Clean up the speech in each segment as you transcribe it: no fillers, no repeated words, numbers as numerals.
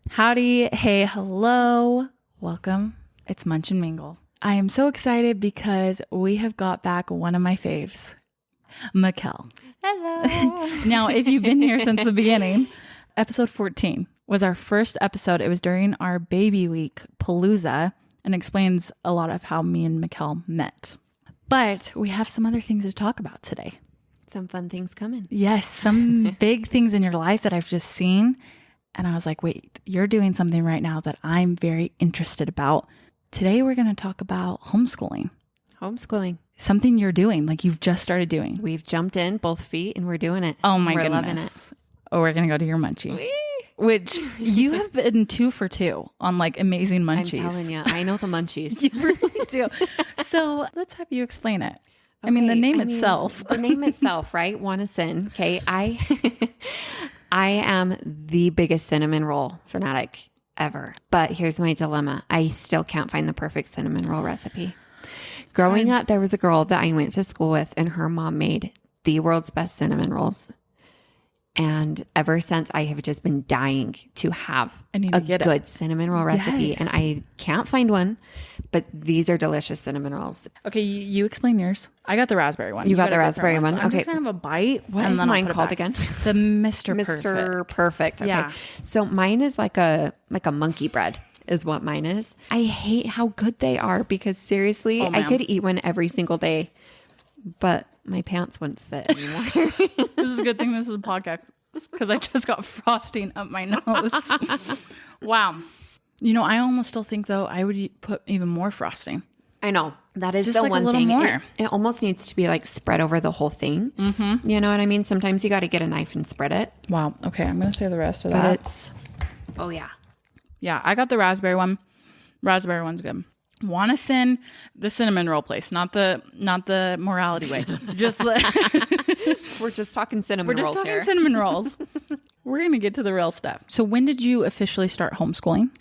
Howdy, hey, hello, welcome. It's Munch and Mingle. I am so excited because we have got back one of my faves, Mikell. Hello. Now, if you've been here since the beginning, episode 14 was our first episode. It was during our baby week Palooza and explains a lot of how me and Mikell met. But we have some other things to talk about today. Some fun things coming. Yes, some big things in your life that I've just seen. And I was like, wait, you're doing something right now that I'm very interested about. Today, we're going to talk about homeschooling. Homeschooling. Something you're doing, like you've just started doing. We've jumped in both feet and we're doing it. Oh my we're goodness. Loving it. Oh, we're going to go to your munchie. Which you have been 2 for 2 on like amazing munchies. I'm telling you, I know the munchies. You really do. So let's have you explain it. Okay, I mean, the name itself. The name itself, right? WannaCinn. Okay. I am the biggest cinnamon roll fanatic ever. But here's my dilemma. I still can't find the perfect cinnamon roll recipe. Growing up, there was a girl that I went to school with and her mom made the world's best cinnamon rolls. And ever since, I have just been dying to have a good cinnamon roll recipe. Yes. And I can't find one, but these are delicious cinnamon rolls. Okay, you explain yours. I got the raspberry one. You got the raspberry one? So I'm just going to have a bite. What is mine called again? The Mr. Perfect. Okay. Yeah. So mine is like a monkey bread is what mine is. I hate how good they are because seriously, I could eat one every single day, but my pants wouldn't fit anymore. This is a good thing this is a podcast because I just got frosting up my nose. Wow. You know, I almost still think though I would put even more frosting. I know. That is just the like one a little thing. More. It almost needs to be like spread over the whole thing. Mm-hmm. You know what I mean? Sometimes you got to get a knife and spread it. Wow. Okay. I'm going to say the rest of that. Oh yeah. Yeah. I got the raspberry one. Raspberry one's good. WannaCinn, the cinnamon roll place, not the morality way. Just we're just talking cinnamon rolls here. We're just talking cinnamon rolls. We're going to get to the real stuff. So when did you officially start homeschooling?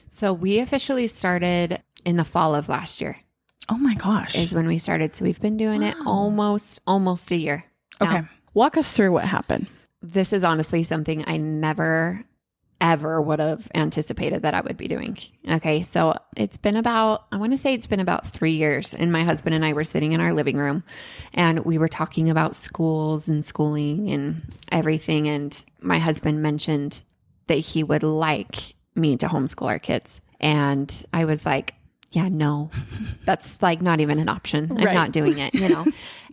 So we officially started in the fall of last year. Oh my gosh. Is when we started. So we've been doing it almost a year now. Okay. Walk us through what happened. This is honestly something I never ever would have anticipated that I would be doing. Okay. So it's been about 3 years, and my husband and I were sitting in our living room and we were talking about schools and schooling and everything. And my husband mentioned that he would like me to homeschool our kids. And I was like, yeah, no, that's like not even an option. I'm not doing it, you know?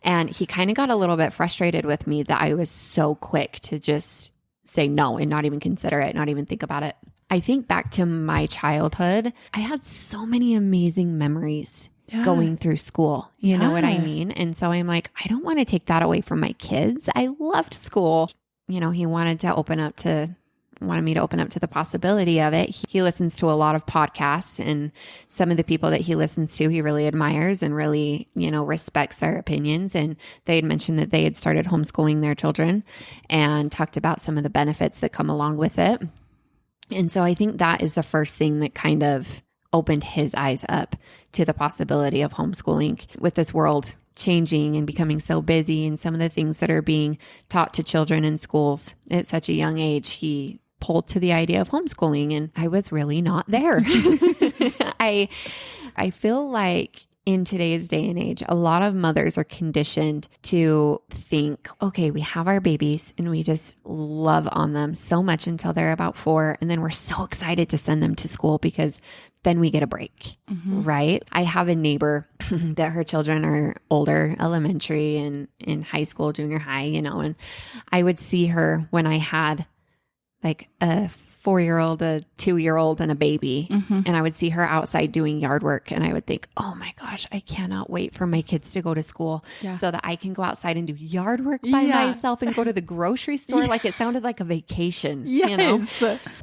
And he kind of got a little bit frustrated with me that I was so quick to just say no and not even consider it, not even think about it. I think back to my childhood, I had so many amazing memories going through school. You know what I mean? And so I'm like, I don't want to take that away from my kids. I loved school. You know, he wanted me to open up to the possibility of it. He listens to a lot of podcasts, and some of the people that he listens to, he really admires and really, you know, respects their opinions. And they had mentioned that they had started homeschooling their children and talked about some of the benefits that come along with it. And so I think that is the first thing that kind of opened his eyes up to the possibility of homeschooling with this world changing and becoming so busy, and some of the things that are being taught to children in schools at such a young age. He pulled to the idea of homeschooling, and I was really not there. I feel like in today's day and age, a lot of mothers are conditioned to think, okay, we have our babies and we just love on them so much until they're about 4. And then we're so excited to send them to school because then we get a break, right? I have a neighbor that her children are older, elementary and in high school, junior high, you know, and I would see her when I had like a 4-year-old, a 2-year-old, and a baby. And I would see her outside doing yard work. And I would think, oh my gosh, I cannot wait for my kids to go to school so that I can go outside and do yard work by myself and go to the grocery store. Like it sounded like a vacation, you know?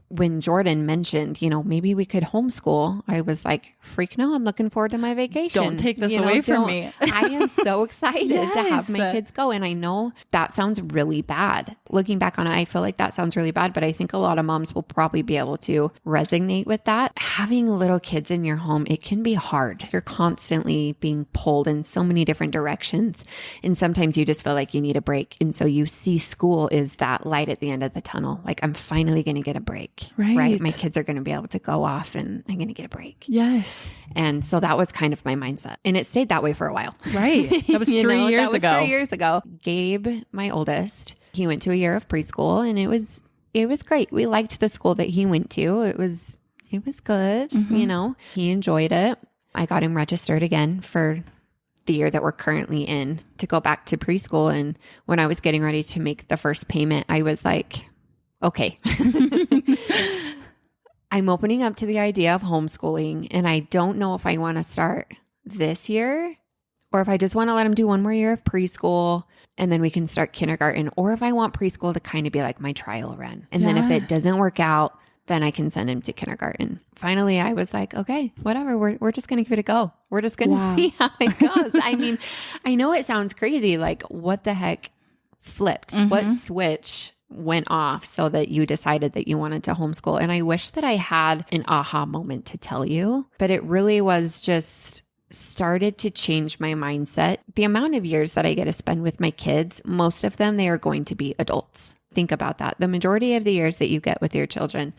When Jordan mentioned, you know, maybe we could homeschool, I was like, freak no, I'm looking forward to my vacation. Don't take this away from me. I am so excited to have my kids go. And I know that sounds really bad. Looking back on it, I feel like that sounds really bad, but I think a lot of moms will probably be able to resonate with that. Having little kids in your home, it can be hard. You're constantly being pulled in so many different directions. And sometimes you just feel like you need a break. And so you see school is that light at the end of the tunnel. Like, I'm finally going to get a break, right? My kids are going to be able to go off and I'm going to get a break. Yes. And so that was kind of my mindset. And it stayed that way for a while. Right. That was 3 years ago. That was 3 years ago. Gabe, my oldest, he went to a year of preschool, and it was great. We liked the school that he went to. It was good. Mm-hmm. He enjoyed it. I got him registered again for the year that we're currently in to go back to preschool. And when I was getting ready to make the first payment, I was like, okay, I'm opening up to the idea of homeschooling, and I don't know if I want to start this year or if I just want to let him do one more year of preschool and then we can start kindergarten, or if I want preschool to kind of be like my trial run. And then if it doesn't work out, then I can send him to kindergarten. Finally, I was like, okay, whatever. We're just going to give it a go. We're just going to see how it goes. I mean, I know it sounds crazy. Like, what the heck flipped? What switch went off so that you decided that you wanted to homeschool? And I wish that I had an aha moment to tell you, but it really was just started to change my mindset. The amount of years that I get to spend with my kids, most of them, they are going to be adults. Think about that. The majority of the years that you get with your children,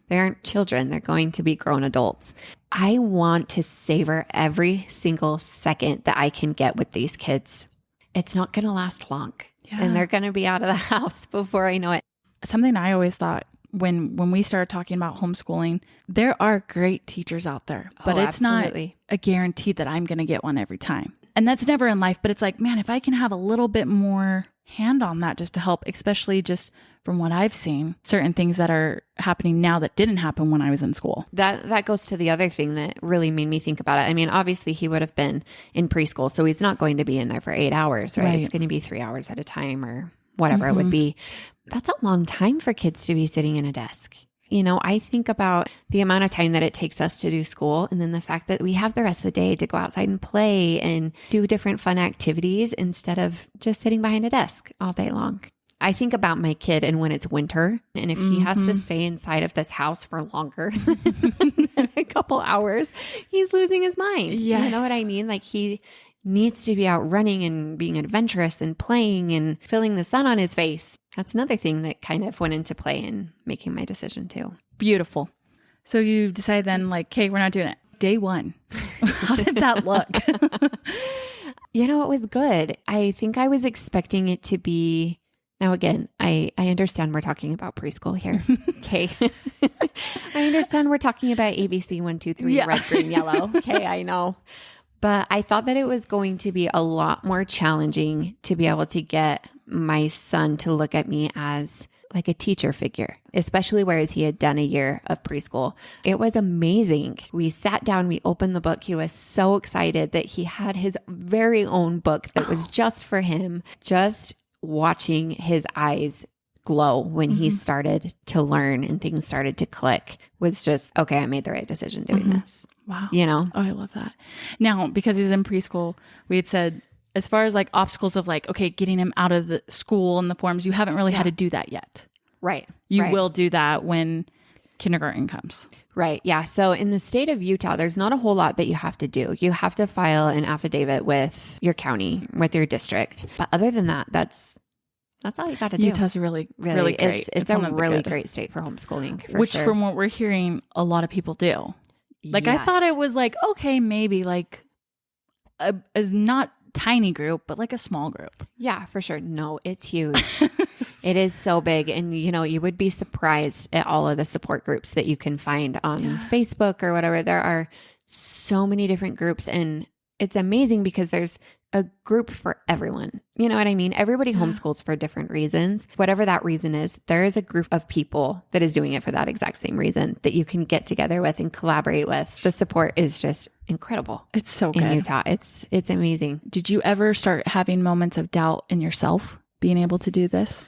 they aren't children. They're going to be grown adults. I want to savor every single second that I can get with these kids. It's not going to last long. Yeah. And they're going to be out of the house before I know it. Something I always thought when we started talking about homeschooling, there are great teachers out there, but it's absolutely not a guarantee that I'm going to get one every time. And that's never in life, but it's like, man, if I can have a little bit more hand on that just to help, especially just from what I've seen, certain things that are happening now that didn't happen when I was in school. That goes to the other thing that really made me think about it. I mean, obviously he would have been in preschool, so he's not going to be in there for 8 hours, right? It's going to be 3 hours at a time or whatever it would be. That's a long time for kids to be sitting in a desk. I think about the amount of time that it takes us to do school, and then the fact that we have the rest of the day to go outside and play and do different fun activities instead of just sitting behind a desk all day long. I think about my kid and when it's winter, and if he has to stay inside of this house for longer than a couple hours, he's losing his mind. Yes. You know what I mean? Like, he needs to be out running and being adventurous and playing and feeling the sun on his face. That's another thing that kind of went into play in making my decision too. Beautiful. So you decide then, like, okay, we're not doing it. Day one. How did that look? It was good. I think I was expecting it to be. Now, again, I understand we're talking about preschool here. Okay. I understand we're talking about ABC 1, 2, 3, red, green, yellow. Okay, I know. But I thought that it was going to be a lot more challenging to be able to get my son to look at me as like a teacher figure, especially whereas he had done a year of preschool. It was amazing. We sat down, we opened the book. He was so excited that he had his very own book that was just for him. Just watching his eyes glow when he started to learn and things started to click was just, okay, I made the right decision doing this. Wow. Oh, I love that. Now, because he's in preschool, we had said, as far as like obstacles of like, okay, getting him out of the school and the forms, you haven't really had to do that yet. Right. You will do that when kindergarten comes. Right. Yeah. So in the state of Utah, there's not a whole lot that you have to do. You have to file an affidavit with your county, with your district. But other than that, that's all you got to do. Utah's really great. It's a really great state for homeschooling. Which from what we're hearing, a lot of people do. Like, I thought it was like, okay, maybe like a not tiny group, but like a small group. Yeah, for sure. No, it's huge. It is so big. And, you would be surprised at all of the support groups that you can find on Facebook or whatever. There are so many different groups, and it's amazing because there's a group for everyone. You know what I mean? Everybody homeschools for different reasons. Whatever that reason is, there is a group of people that is doing it for that exact same reason that you can get together with and collaborate with. The support is just incredible. It's so good. In Utah. It's amazing. Did you ever start having moments of doubt in yourself being able to do this?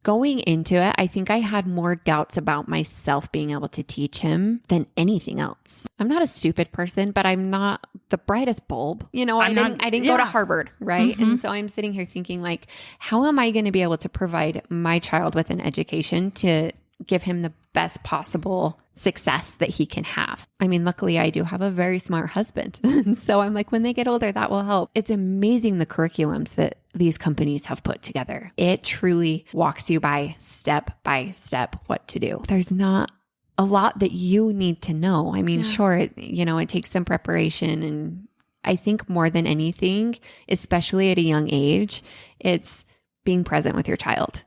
Going into it, I think I had more doubts about myself being able to teach him than anything else. I'm not a stupid person, but I'm not the brightest bulb. You know, I didn't go to Harvard, right? And so I'm sitting here thinking like, how am I going to be able to provide my child with an education to give him the best possible success that he can have? I mean, luckily I do have a very smart husband. And so I'm like, when they get older, that will help. It's amazing the curriculums that these companies have put together. It truly walks you by step what to do. There's not a lot that you need to know. I mean, sure, it takes some preparation. And I think more than anything, especially at a young age, it's being present with your child,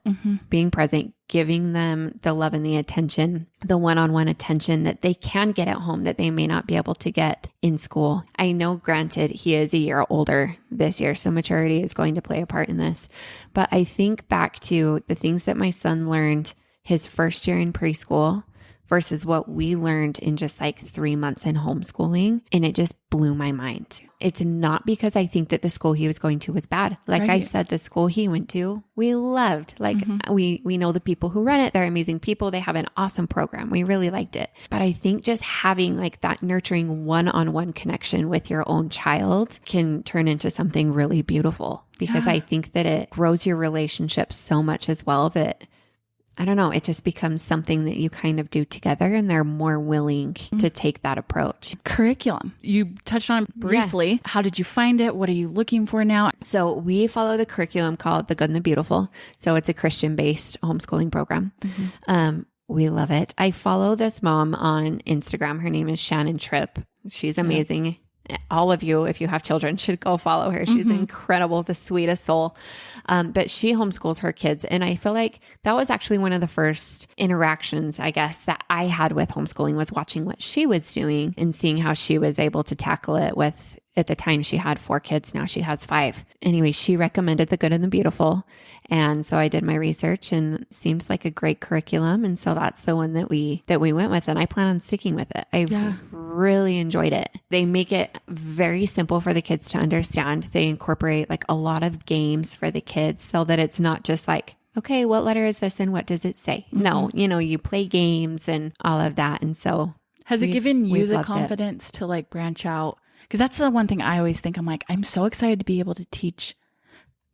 being present, giving them the love and the attention, the one-on-one attention that they can get at home that they may not be able to get in school. I know, granted, he is a year older this year, so maturity is going to play a part in this. But I think back to the things that my son learned his first year in preschool versus what we learned in just like 3 months in homeschooling. And it just blew my mind. It's not because I think that the school he was going to was bad. Like I said, the school he went to, we loved. Like we know the people who run it. They're amazing people. They have an awesome program. We really liked it. But I think just having like that nurturing one-on-one connection with your own child can turn into something really beautiful, because I think that it grows your relationship so much as well that, I don't know, it just becomes something that you kind of do together, and they're more willing to take that approach. Curriculum. You touched on it briefly. Yeah. How did you find it? What are you looking for now? So we follow the curriculum called The Good and the Beautiful. So it's a Christian-based homeschooling program. We love it. I follow this mom on Instagram. Her name is Shannon Tripp. She's amazing. All of you, if you have children, should go follow her. She's incredible, the sweetest soul. But she homeschools her kids. And I feel like that was actually one of the first interactions, I guess, that I had with homeschooling, was watching what she was doing and seeing how she was able to tackle it with, at the time she had 4 kids. Now she has 5. Anyway, she recommended The Good and the Beautiful. And so I did my research, and it seems like a great curriculum. And so that's the one that we went with. And I plan on sticking with it. I've really enjoyed it. They make it very simple for the kids to understand. They incorporate like a lot of games for the kids so that it's not just like, okay, what letter is this and what does it say? No, you play games and all of that. And so has it given you the confidence to like branch out? Because that's the one thing I always think. I'm like, I'm so excited to be able to teach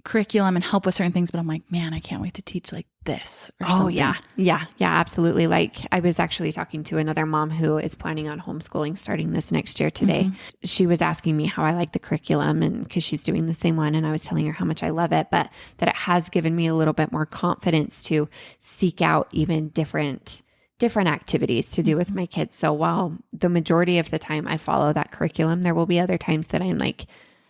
curriculum and help with certain things, but I'm like, man, I can't wait to teach like this or something. Yeah, absolutely. Like I was actually talking to another mom who is planning on homeschooling starting this next year today. She was asking me how I like the curriculum, and because she's doing the same one, and I was telling her how much I love it, but that it has given me a little bit more confidence to seek out even different activities to do with my kids. So while the majority of the time I follow that curriculum, there will be other times that I'm like,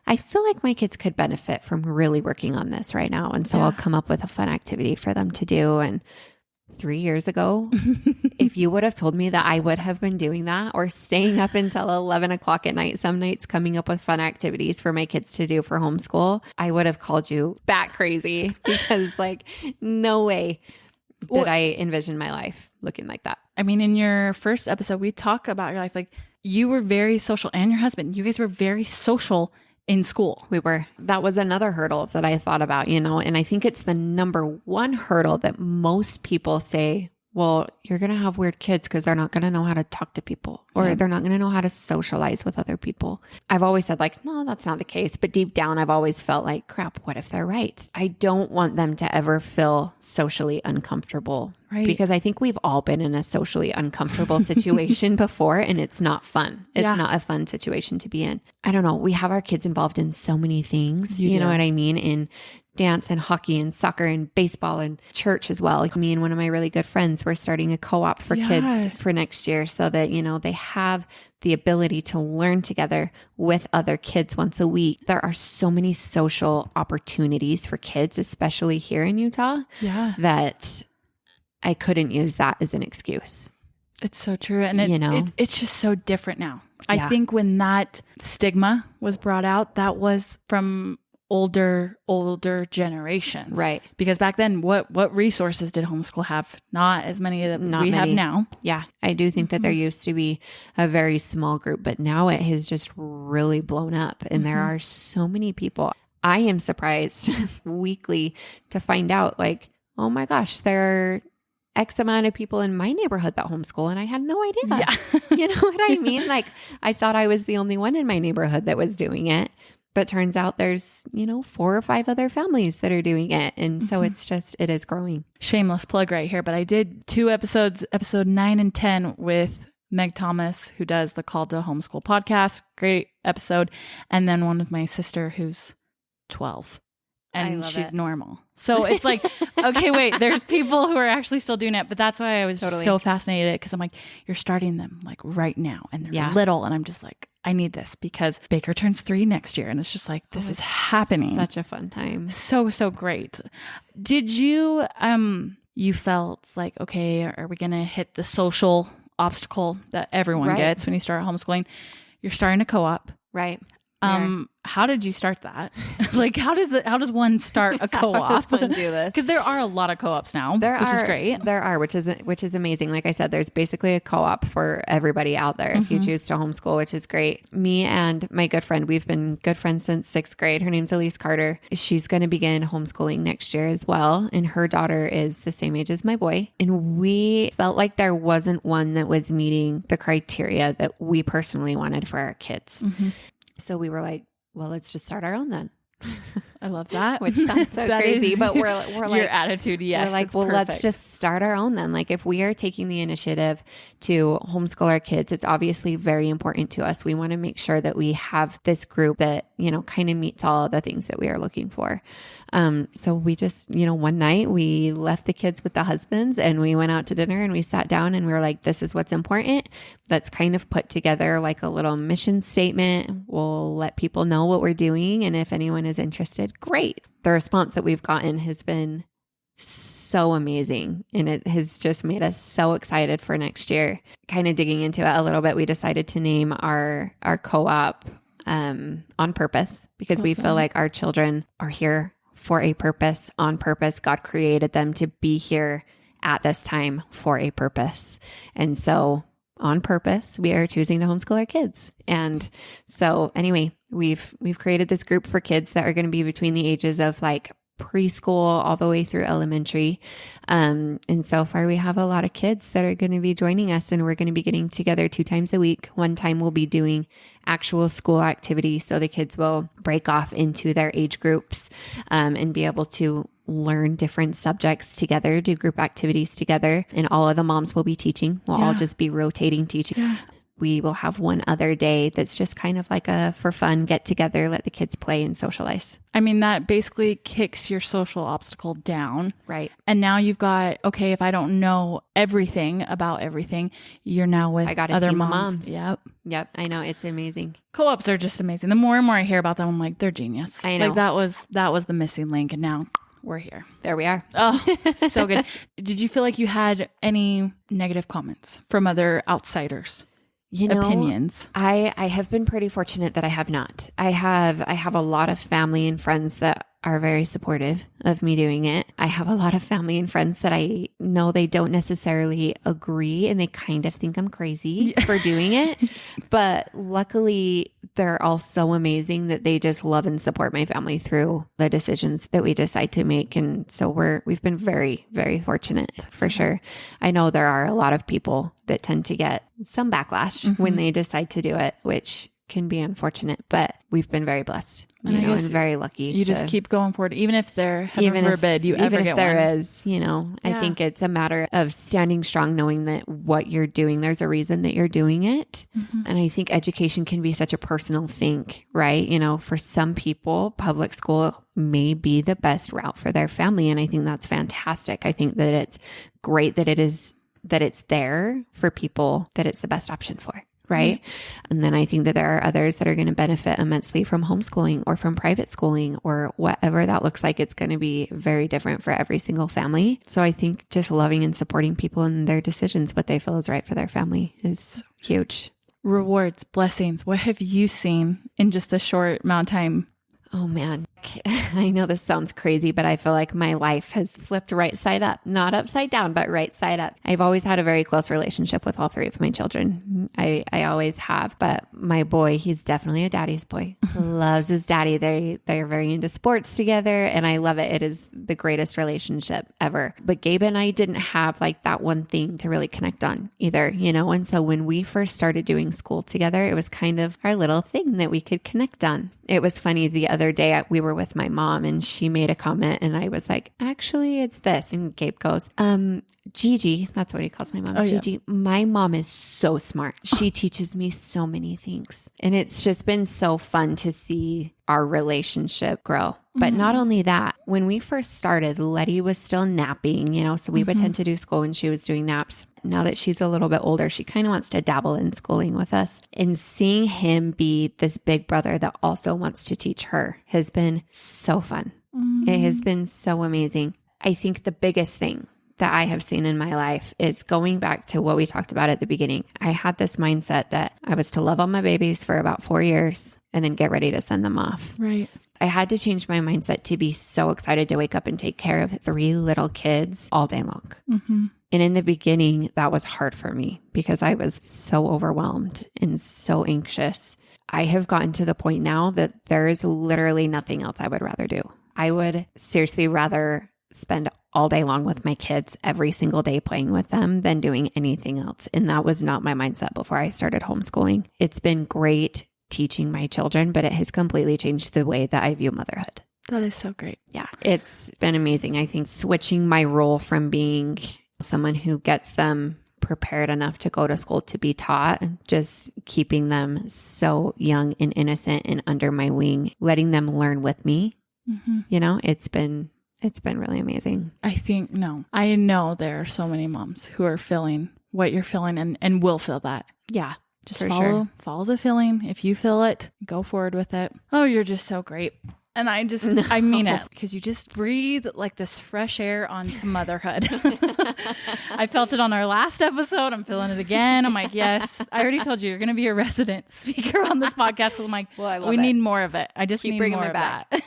I feel like my kids could benefit from really working on this right now. And so I'll come up with a fun activity for them to do. And 3 years ago, if you would have told me that I would have been doing that or staying up until 11 o'clock at night, some nights coming up with fun activities for my kids to do for homeschool, I would have called you bat crazy, because like, no way did I envision my life looking like that. I mean, in your first episode, we talk about your life. Like you were very social, and your husband, you guys were very social in school. We were. That was another hurdle that I thought about, and I think it's the number one hurdle that most people say, well, you're going to have weird kids because they're not going to know how to talk to people, or they're not going to know how to socialize with other people. I've always said like, no, that's not the case. But deep down, I've always felt like, crap, what if they're right? I don't want them to ever feel socially uncomfortable. Right. Because I think we've all been in a socially uncomfortable situation before, and it's not fun. It's not a fun situation to be in. I don't know. We have our kids involved in so many things. You know what I mean? In dance and hockey and soccer and baseball and church as well. Like me and one of my really good friends, we're starting a co-op for kids for next year so that, they have the ability to learn together with other kids once a week. There are so many social opportunities for kids, especially here in Utah, that I couldn't use that as an excuse. It's so true. And it's just so different now. I think when that stigma was brought out, that was from older generations. Right. Because back then, what resources did homeschool have? Not as many that we have now. Yeah. I do think that there used to be a very small group, but now it has just really blown up. And there are so many people. I am surprised weekly to find out like oh my gosh, there are X amount of people in my neighborhood that homeschool, and I had no idea. Yeah. You know what I mean? Like, I thought I was the only one in my neighborhood that was doing it. But turns out there's, 4 or 5 other families that are doing it. And so it is growing. Shameless plug right here. But I did 2 episodes, episode 9 and 10 with Meg Thomas, who does the Call to Homeschool podcast. Great episode. And then one with my sister who's 12. And she's normal. So it's like, okay, wait, there's people who are actually still doing it. But that's why I was so fascinated, because I'm like, you're starting them like right now. And they're little. And I'm just like, I need this because Baker turns 3 next year. And it's just like, this is happening. Such a fun time. So great. Did you, you felt like, okay, are we going to hit the social obstacle that everyone gets when you start homeschooling? You're starting a co-op. Right. How did you start that? Like, how does one start a co-op? How does one do this? Because there are a lot of co-ops now, which is great. There are, which is amazing. Like I said, there's basically a co-op for everybody out there if you choose to homeschool, which is great. Me and my good friend, we've been good friends since 6th grade. Her name's Elise Carter. She's going to begin homeschooling next year as well. And her daughter is the same age as my boy. And we felt like there wasn't one that was meeting the criteria that we personally wanted for our kids. So we were like, well, let's just start our own then. I love that. Which sounds so crazy, but we're like, your attitude. Yes. We're like, well, let's just start our own then. Like, if we are taking the initiative to homeschool our kids, it's obviously very important to us. We want to make sure that we have this group that, kind of meets all of the things that we are looking for. So we just, one night we left the kids with the husbands and we went out to dinner and we sat down and we were like, this is what's important. Let's kind of put together like a little mission statement. We'll let people know what we're doing. And if anyone is interested, great. The response that we've gotten has been so amazing. And it has just made us so excited for next year. Kind of digging into it a little bit, we decided to name our co-op on purpose, because we feel like our children are here for a purpose, on purpose. God created them to be here at this time for a purpose. And so on purpose, we are choosing to homeschool our kids. And so anyway, we've created this group for kids that are going to be between the ages of like preschool all the way through elementary. And so far we have a lot of kids that are going to be joining us, and we're going to be getting together 2 times a week. One time we'll be doing actual school activities. So the kids will break off into their age groups, and be able to learn different subjects together, do group activities together. And all of the moms will be teaching. We'll all just be rotating teaching. Yeah. We will have one other day that's just kind of like a for fun get together, let the kids play and socialize. I mean, that basically kicks your social obstacle down. Right. And now you've got, okay, if I don't know everything about everything, you're now with other moms. Yep. I know. It's amazing. Co-ops are just amazing. The more and more I hear about them, I'm like, they're genius. I know. Like that was the missing link. And now we're here. There we are. Oh, so good. Did you feel like you had any negative comments from other outsiders? Opinions? I have been pretty fortunate that I have not. I have a lot of family and friends that are very supportive of me doing it. I have a lot of family and friends that I know they don't necessarily agree, and they kind of think I'm crazy for doing it. But luckily, they're all so amazing that they just love and support my family through the decisions that we decide to make. And so we've been very, very fortunate for sure. I know there are a lot of people that tend to get some backlash when they decide to do it, which can be unfortunate, but we've been very blessed, and very lucky. You just keep going forward, even if there, heaven forbid, you ever get one. Even if there is, I think it's a matter of standing strong, knowing that what you're doing, there's a reason that you're doing it. And I think education can be such a personal thing, right? For some people, public school may be the best route for their family. And I think that's fantastic. I think that it's great that it's there for people that it's the best option for. Right. And then I think that there are others that are going to benefit immensely from homeschooling or from private schooling or whatever that looks like. It's going to be very different for every single family. So I think just loving and supporting people in their decisions, what they feel is right for their family, is huge. Rewards, blessings. What have you seen in just the short amount of time? Oh man, I know this sounds crazy, but I feel like my life has flipped right side up, not upside down, but right side up. I've always had a very close relationship with all three of my children. I always have, but my boy, he's definitely a daddy's boy. Loves his daddy. They're very into sports together and I love it. It is the greatest relationship ever. But Gabe and I didn't have like that one thing to really connect on either, you know? And so when we first started doing school together, it was kind of our little thing that we could connect on. It was funny the other day we were with my mom and she made a comment and I was like, actually it's this. And Gabe goes, Gigi, that's what he calls my mom. Gigi, my mom is so smart. She teaches me so many things. And it's just been so fun to see our relationship grow. But not only that, when we first started, Letty was still napping, you know, so we would tend to do school when she was doing naps. Now that she's a little bit older, she kind of wants to dabble in schooling with us. And seeing him be this big brother that also wants to teach her has been so fun. It has been so amazing. I think the biggest thing that I have seen in my life is going back to what we talked about at the beginning. I had this mindset that I was to love on my babies for about 4 years and then get ready to send them off. Right. I had to change my mindset to be so excited to wake up and take care of 3 little kids all day long. And in the beginning, that was hard for me because I was so overwhelmed and so anxious. I have gotten to the point now that there is literally nothing else I would rather do. I would seriously rather spend all day long with my kids every single day playing with them than doing anything else. And that was not my mindset before I started homeschooling. It's been great teaching my children, but it has completely changed the way that I view motherhood. That is so great. Yeah, it's been amazing. I think switching my role from being someone who gets them prepared enough to go to school to be taught, just keeping them so young and innocent and under my wing, letting them learn with me. You know, it's been really amazing. I know there are so many moms who are feeling what you're feeling and will feel that. Yeah. Just follow the feeling. If you feel it, go forward with it. Oh, you're just so great. And I mean it, because you just breathe like this fresh air onto motherhood. I felt it on our last episode. I'm feeling it again. I'm like, yes, I already told you, you're going to be a resident speaker on this podcast. I'm like, well, we need more of it. I just need more of that.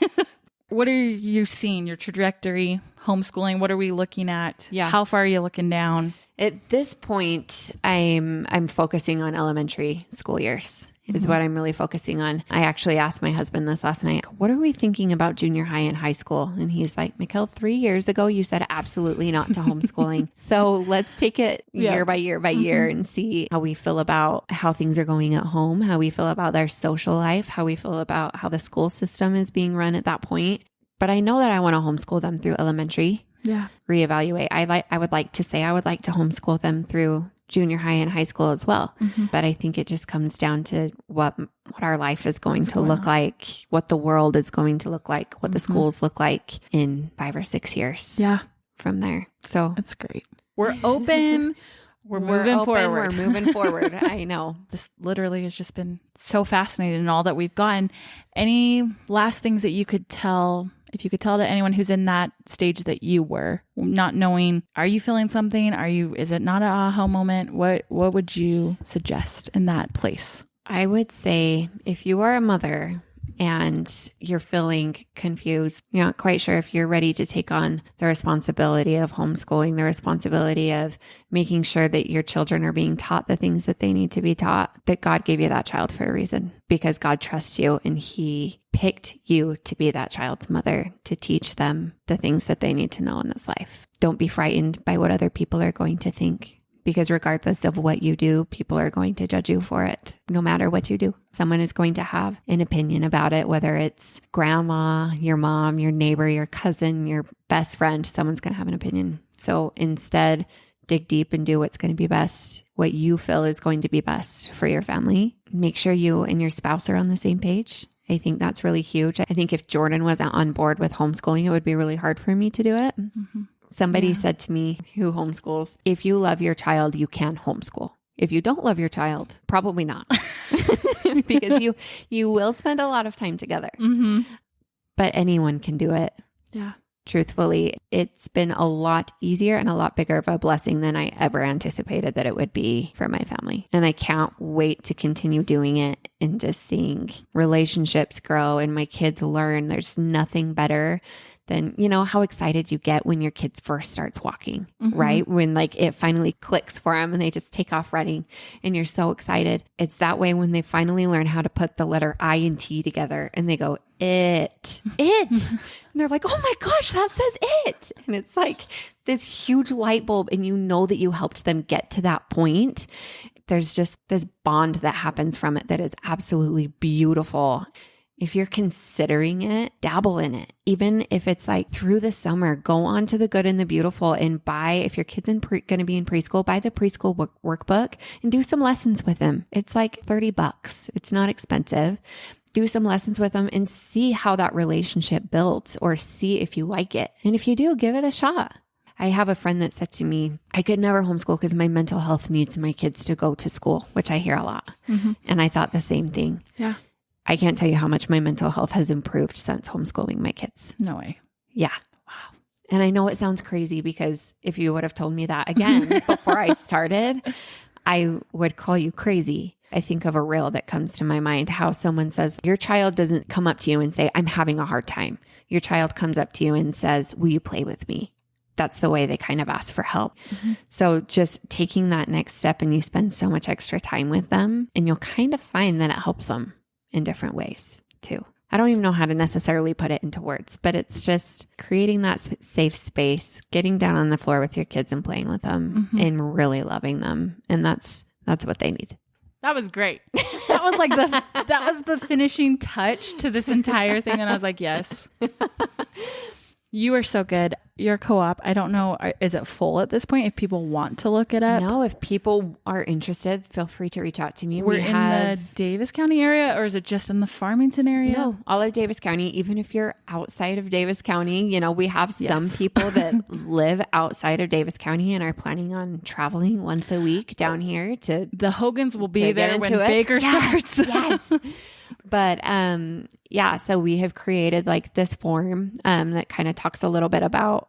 What are you seeing? Your trajectory, homeschooling? What are we looking at? Yeah. How far are you looking down? At this point, I'm focusing on elementary school years is what I'm really focusing on. I actually asked my husband this last night, what are we thinking about junior high and high school? And he's like, Mikell, 3 years ago, you said absolutely not to homeschooling. So let's take it year by year by year and see how we feel about how things are going at home, how we feel about their social life, how we feel about how the school system is being run at that point. But I know that I want to homeschool them through elementary. Yeah. Reevaluate. I would like to homeschool them through junior high and high school as well. But I think it just comes down to what our life is going to look like, what the world is going to look like, what the schools look like in 5 or 6 years. Yeah. From there. So that's great. We're open. We're moving forward. We're moving forward. I know. This literally has just been so fascinating in all that we've gotten. Any last things that you could tell, if you could tell to anyone who's in that stage that you were, not knowing, are you feeling something? Is it not an aha moment? What would you suggest in that place? I would say if you are a mother and you're feeling confused, you're not quite sure if you're ready to take on the responsibility of homeschooling, the responsibility of making sure that your children are being taught the things that they need to be taught, that God gave you that child for a reason, because God trusts you and He picked you to be that child's mother, to teach them the things that they need to know in this life. Don't be frightened by what other people are going to think. Because regardless of what you do, people are going to judge you for it. No matter what you do, someone is going to have an opinion about it, whether it's grandma, your mom, your neighbor, your cousin, your best friend, someone's going to have an opinion. So instead, dig deep and do what's going to be best, what you feel is going to be best for your family. Make sure you and your spouse are on the same page. I think that's really huge. I think if Jordan wasn't on board with homeschooling, it would be really hard for me to do it. Somebody said to me who homeschools, if you love your child, you can homeschool. If you don't love your child, probably not. Because you will spend a lot of time together. But anyone can do it. Yeah. truthfully, it's been a lot easier and a lot bigger of a blessing than I ever anticipated that it would be for my family. And I can't wait to continue doing it and just seeing relationships grow and my kids learn. There's nothing better than, you know, how excited you get when your kids first starts walking, right? When like it finally clicks for them and they just take off running and you're so excited. It's that way when they finally learn how to put the letter I and T together and they go, it. And they're like, oh my gosh, that says it. And it's like this huge light bulb and you know that you helped them get to that point. There's just this bond that happens from it that is absolutely beautiful. If you're considering it, dabble in it. Even if it's like through the summer, go on to the Good and the Beautiful and buy, if your kid's going to be in preschool, buy the preschool workbook and do some lessons with them. It's like $30. It's not expensive. Do some lessons with them and see how that relationship builds or see if you like it. And if you do, give it a shot. I have a friend that said to me, I could never homeschool because my mental health needs my kids to go to school, which I hear a lot. And I thought the same thing. Yeah. I can't tell you how much my mental health has improved since homeschooling my kids. No way. Yeah. Wow. And I know it sounds crazy because if you would have told me that again before I started, I would call you crazy. I think of a reel that comes to my mind, how someone says, your child doesn't come up to you and say, I'm having a hard time. Your child comes up to you and says, will you play with me? That's the way they kind of ask for help. So just taking that next step and you spend so much extra time with them and you'll kind of find that it helps them in different ways too. I don't even know how to necessarily put it into words, but it's just creating that safe space, getting down on the floor with your kids and playing with them and really loving them. And that's what they need. That was great. That was like the finishing touch to this entire thing. And I was like, yes, you are so good. Your co-op, I don't know, is it full at this point? If people want to look it up? No, if people are interested, feel free to reach out to me. We're in the Davis County area, or is it just in the Farmington area? No, all of Davis County. Even if you're outside of Davis County, you know, we have some people that live outside of Davis County and are planning on traveling once a week down here to... The Hogans will be there when Baker starts. Yes. But yeah, so we have created like this form that kind of talks a little bit about,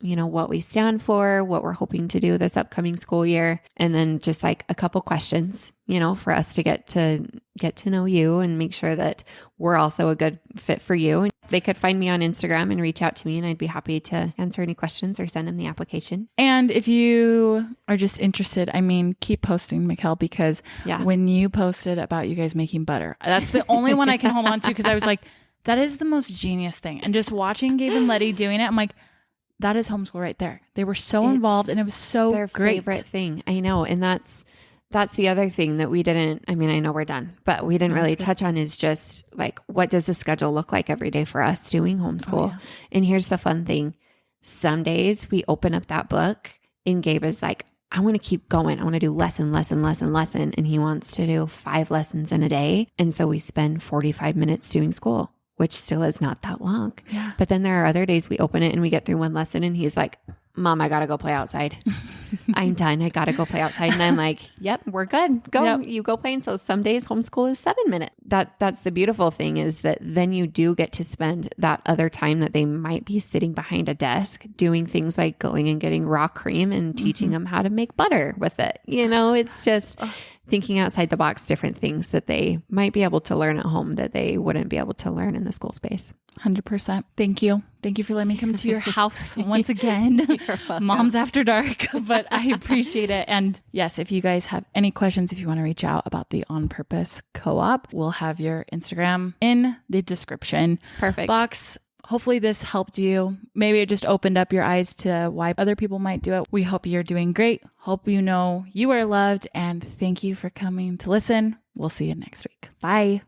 you know, what we stand for, what we're hoping to do this upcoming school year, and then just like a couple questions, you know, for us to get to know you and make sure that we're also a good fit for you. And they could find me on Instagram and reach out to me, and I'd be happy to answer any questions or send them the application. And if you are just interested, I mean, keep posting, Mikell, because when you posted about you guys making butter, that's the only one I can hold on to, because I was like, that is the most genius thing. And just watching Gabe and Letty doing it, I'm like, that is homeschool right there. They were so involved and it was so their great. Favorite thing. I know. And that's the other thing that we didn't, I mean, I know we're done, but we didn't really touch on is just like, what does the schedule look like every day for us doing homeschool? Oh, yeah. And here's the fun thing. Some days we open up that book and Gabe is like, I want to keep going. I want to do lesson. And he wants to do 5 lessons in a day. And so we spend 45 minutes doing school, which still is not that long. Yeah. But then there are other days we open it and we get through 1 lesson and he's like, Mom, I got to go play outside. I'm done. I got to go play outside. And I'm like, yep, we're good. Go. Yep. You go play. And so some days homeschool is 7 minutes. That's the beautiful thing, is that then you do get to spend that other time that they might be sitting behind a desk doing things like going and getting raw cream and teaching them how to make butter with it. You know, it's just thinking outside the box, different things that they might be able to learn at home that they wouldn't be able to learn in the school space. 100%. Thank you. Thank you for letting me come to your house once again. Mom's After Dark, but I appreciate it. And yes, if you guys have any questions, if you want to reach out about the On Purpose Co-op, we'll have your Instagram in the description box. Hopefully this helped you. Maybe it just opened up your eyes to why other people might do it. We hope you're doing great. Hope you know you are loved. And thank you for coming to listen. We'll see you next week. Bye.